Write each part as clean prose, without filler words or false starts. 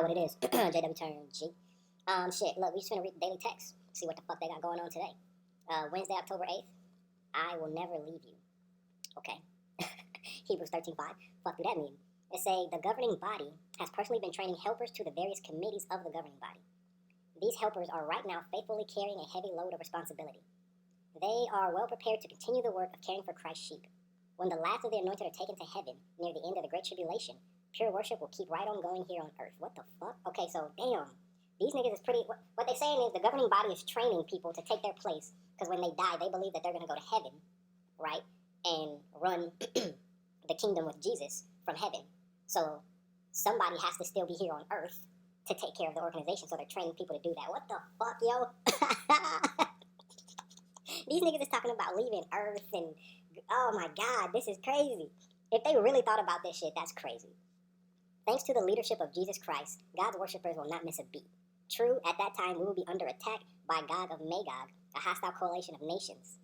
What it is. JW turn G. Shit, look, we just finna read the daily text. See what the fuck they got going on today. Wednesday, October 8th. I will never leave you. Okay. Hebrews 13:5. Fuck do that mean? It say the governing body has personally been training helpers to the various committees of the governing body. These helpers are right now faithfully carrying a heavy load of responsibility. They are well prepared to continue the work of caring for Christ's sheep. When the last of the anointed are taken to heaven near the end of the Great Tribulation, pure worship will keep right on going here on earth. What the fuck? Okay, so damn. These niggas is pretty... What they saying is the governing body is training people to take their place because when they die, they believe that they're going to go to heaven, right? And run the kingdom with Jesus from heaven. So somebody has to still be here on earth to take care of the organization, so they're training people to do that. What the fuck, yo? These niggas is talking about leaving earth and... Oh my God, this is crazy. If they really thought about this shit, that's crazy. Thanks to the leadership of Jesus Christ, God's worshippers will not miss a beat. True, at that time we will be under attack by Gog of Magog, a hostile coalition of nations.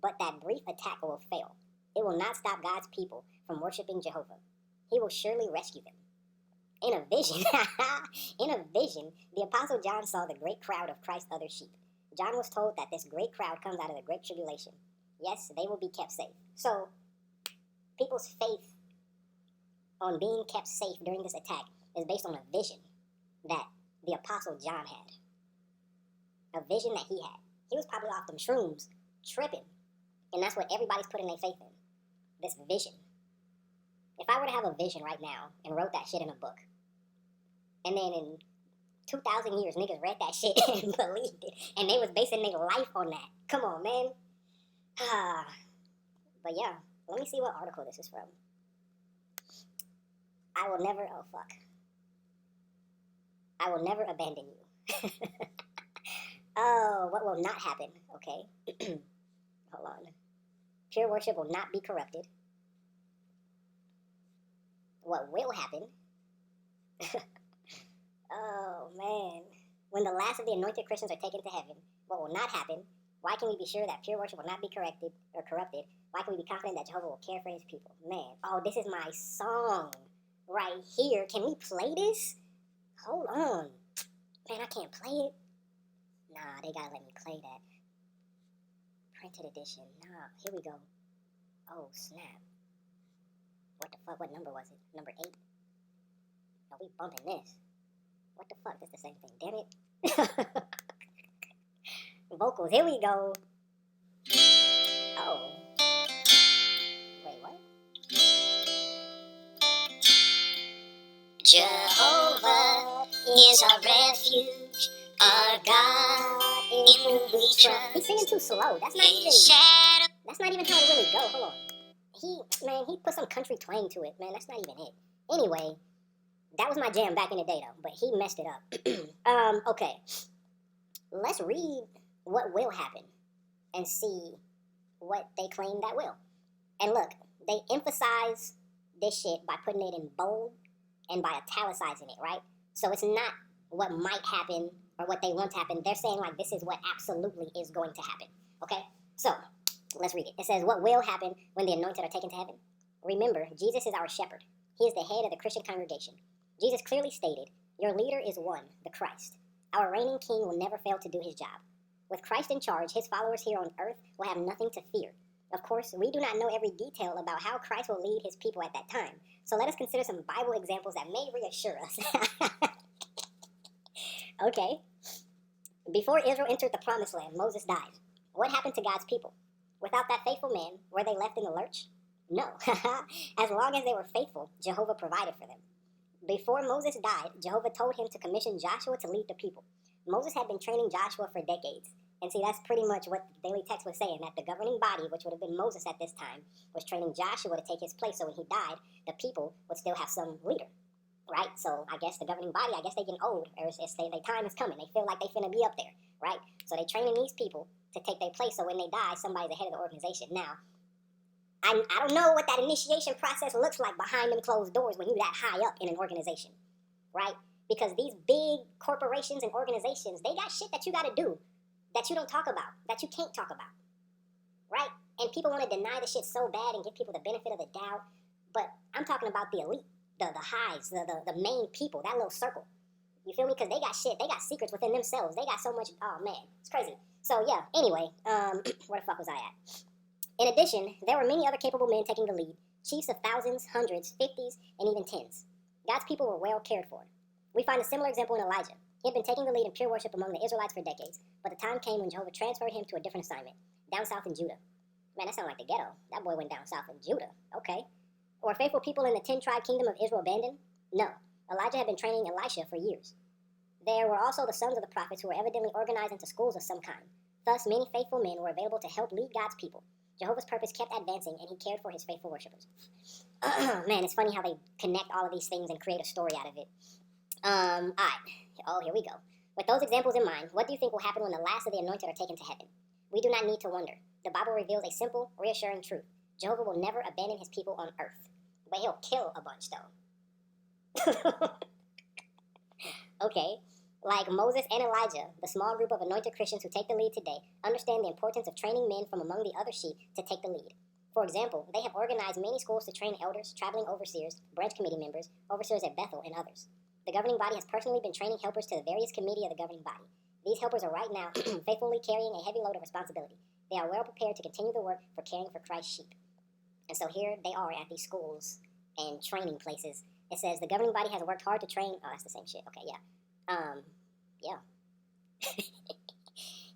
But that brief attack will fail. It will not stop God's people from worshiping Jehovah. He will surely rescue them. In a vision, the Apostle John saw the great crowd of Christ's other sheep. John was told that this great crowd comes out of the Great Tribulation. Yes, they will be kept safe. So, people's faith on being kept safe during this attack is based on a vision that the Apostle John had. A vision that he had. He was probably off them shrooms, tripping. And that's what everybody's putting their faith in. This vision. If I were to have a vision right now and wrote that shit in a book, and then in 2,000 years, niggas read that shit and believed it, and they was basing their life on that. Come on, man. But yeah, let me see what article this is from. I will never abandon you. Oh, what will not happen? Okay. Hold on. Pure worship will not be corrupted. What will happen? Oh, man. When the last of the anointed Christians are taken to heaven, what will not happen? Why can we be sure that pure worship will not be corrupted? Why can we be confident that Jehovah will care for his people? Man, oh, this is my song right here. Can we play this? Hold on. Man, I can't play it. Nah, they gotta let me play that. Printed edition. Nah, here we go. Oh, snap. What the fuck? What number was it? Number 8? No, we bumping this. What the fuck? That's the same thing. Damn it. Vocals. Here we go. Oh. Wait, what? Jehovah is our refuge, our God in whom we trust. He's singing too slow. That's not even how it really go. Hold on. He put some country twang to it, man. That's not even it. Anyway, that was my jam back in the day, though. But he messed it up. Okay. Let's read what will happen and see what they claim that will. And look, they emphasize this shit by putting it in bold and by italicizing it, right? So it's not what might happen or what they want to happen. They're saying, like, this is what absolutely is going to happen, okay? So, let's read it. It says, what will happen when the anointed are taken to heaven? Remember, Jesus is our shepherd. He is the head of the Christian congregation. Jesus clearly stated, your leader is one, the Christ. Our reigning king will never fail to do his job. With Christ in charge, his followers here on earth will have nothing to fear. Of course, we do not know every detail about how Christ will lead his people at that time. So let us consider some Bible examples that may reassure us. Okay. Before Israel entered the promised land, Moses died. What happened to God's people? Without that faithful man, were they left in the lurch? No. As long as they were faithful, Jehovah provided for them. Before Moses died, Jehovah told him to commission Joshua to lead the people. Moses had been training Joshua for decades. And see, that's pretty much what the daily text was saying, that the governing body, which would have been Moses at this time, was training Joshua to take his place. So when he died, the people would still have some leader, right? So I guess the governing body, I guess they getting old, or their time is coming. They feel like they finna be up there, right? So they training these people to take their place. So when they die, somebody's the head of the organization. Now, I don't know what that initiation process looks like behind them closed doors when you're that high up in an organization, right? Because these big corporations and organizations, they got shit that you got to do that you don't talk about, that you can't talk about, right? And people want to deny the shit so bad and give people the benefit of the doubt. But I'm talking about the elite, the highs, the main people, that little circle. You feel me? Because they got shit. They got secrets within themselves. They got so much. Oh, man. It's crazy. So, yeah. Anyway, where the fuck was I at? In addition, there were many other capable men taking the lead. Chiefs of thousands, hundreds, 50s, and even tens. God's people were well cared for. We find a similar example in Elijah. He had been taking the lead in pure worship among the Israelites for decades, but the time came when Jehovah transferred him to a different assignment, down south in Judah. Man, that sounds like the ghetto. That boy went down south in Judah. Okay. Were faithful people in the 10-tribe kingdom of Israel abandoned? No. Elijah had been training Elisha for years. There were also the sons of the prophets who were evidently organized into schools of some kind. Thus, many faithful men were available to help lead God's people. Jehovah's purpose kept advancing, and he cared for his faithful worshipers. Man, it's funny how they connect all of these things and create a story out of it. Alright. Oh, here we go. With those examples in mind, what do you think will happen when the last of the anointed are taken to heaven? We do not need to wonder. The Bible reveals a simple, reassuring truth. Jehovah will never abandon his people on earth. But he'll kill a bunch, though. Okay. Like Moses and Elijah, the small group of anointed Christians who take the lead today understand the importance of training men from among the other sheep to take the lead. For example, they have organized many schools to train elders, traveling overseers, branch committee members, overseers at Bethel, and others. The governing body has personally been training helpers to the various committee of the governing body. These helpers are right now faithfully carrying a heavy load of responsibility. They are well prepared to continue the work for caring for Christ's sheep. And so here they are at these schools and training places. It says the governing body has worked hard to train. Oh, that's the same shit. Okay, yeah. Yeah.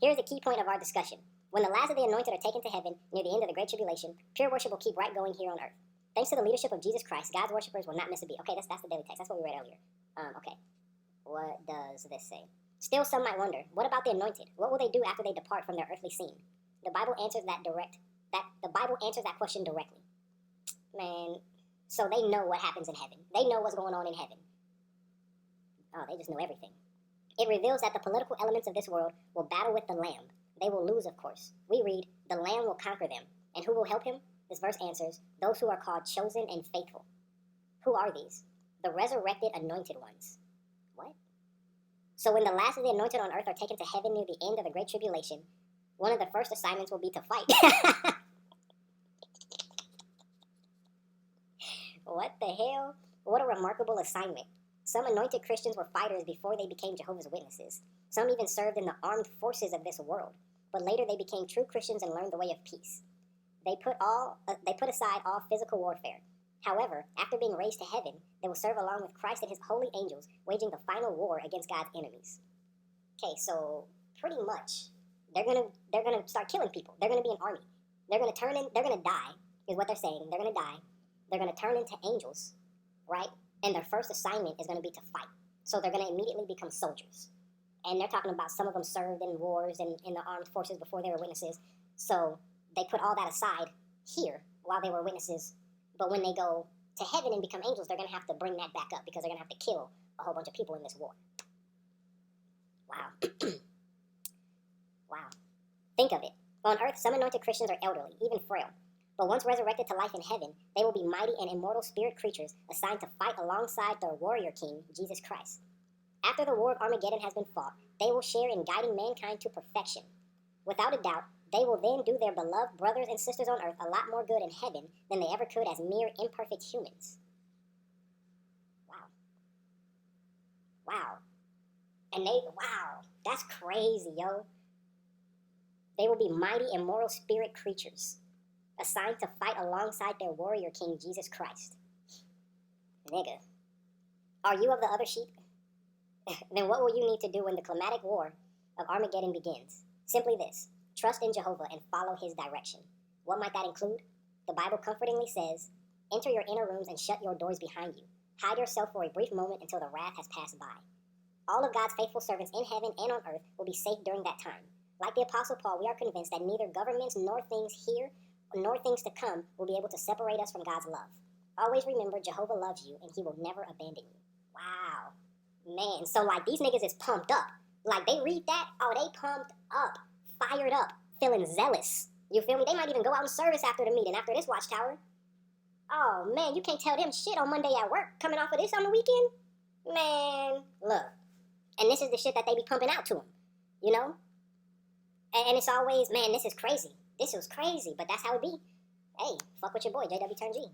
Here's the key point of our discussion. When the last of the anointed are taken to heaven near the end of the Great Tribulation, pure worship will keep right going here on earth. Thanks to the leadership of Jesus Christ, God's worshipers will not miss a beat. Okay, that's the daily text. That's what we read earlier. Okay. What does this say? Still, some might wonder, what about the anointed? What will they do after they depart from their earthly scene? The Bible answers that question directly. Man, so they know what happens in heaven. They know what's going on in heaven. Oh, they just know everything. It reveals that the political elements of this world will battle with the Lamb. They will lose, of course. We read, the Lamb will conquer them. And who will help him? This verse answers, those who are called chosen and faithful. Who are these? The resurrected anointed ones. What? So when the last of the anointed on earth are taken to heaven near the end of the Great Tribulation, one of the first assignments will be to fight. What the hell? What a remarkable assignment. Some anointed Christians were fighters before they became Jehovah's Witnesses. Some even served in the armed forces of this world. But later they became true Christians and learned the way of peace. They put aside all physical warfare. However, after being raised to heaven, they will serve along with Christ and his holy angels, waging the final war against God's enemies. Okay, so pretty much they're gonna start killing people. They're gonna be an army. They're gonna die, is what they're saying. They're gonna die. They're gonna turn into angels, right? And their first assignment is gonna be to fight. So they're gonna immediately become soldiers. And they're talking about some of them served in wars and in the armed forces before they were witnesses. So they put all that aside here while they were witnesses. But when they go to heaven and become angels, they're going to have to bring that back up because they're going to have to kill a whole bunch of people in this war. Wow. Wow. Think of it. On earth, some anointed Christians are elderly, even frail. But once resurrected to life in heaven, they will be mighty and immortal spirit creatures assigned to fight alongside their warrior king, Jesus Christ. After the war of Armageddon has been fought, they will share in guiding mankind to perfection. Without a doubt, they will then do their beloved brothers and sisters on earth a lot more good in heaven than they ever could as mere imperfect humans. Wow. Wow. Wow, that's crazy, yo. They will be mighty and moral spirit creatures, assigned to fight alongside their warrior king, Jesus Christ. Nigga. Are you of the other sheep? Then what will you need to do when the climatic war of Armageddon begins? Simply this. Trust in Jehovah and follow his direction. What might that include? The Bible comfortingly says, enter your inner rooms and shut your doors behind you. Hide yourself for a brief moment until the wrath has passed by. All of God's faithful servants in heaven and on earth will be safe during that time. Like the Apostle Paul, we are convinced that neither governments nor things here nor things to come will be able to separate us from God's love. Always remember Jehovah loves you and he will never abandon you. Wow. Man, so like these niggas is pumped up. Like they read that, oh, they pumped up. Fired up, feeling zealous. You feel me? They might even go out in service after the meeting, after this watchtower. Oh, man, you can't tell them shit on Monday at work, coming off of this on the weekend. Man, look. And this is the shit that they be pumping out to them, you know? And it's always, man, this is crazy. This was crazy, but that's how it be. Hey, fuck with your boy, JW Turn G.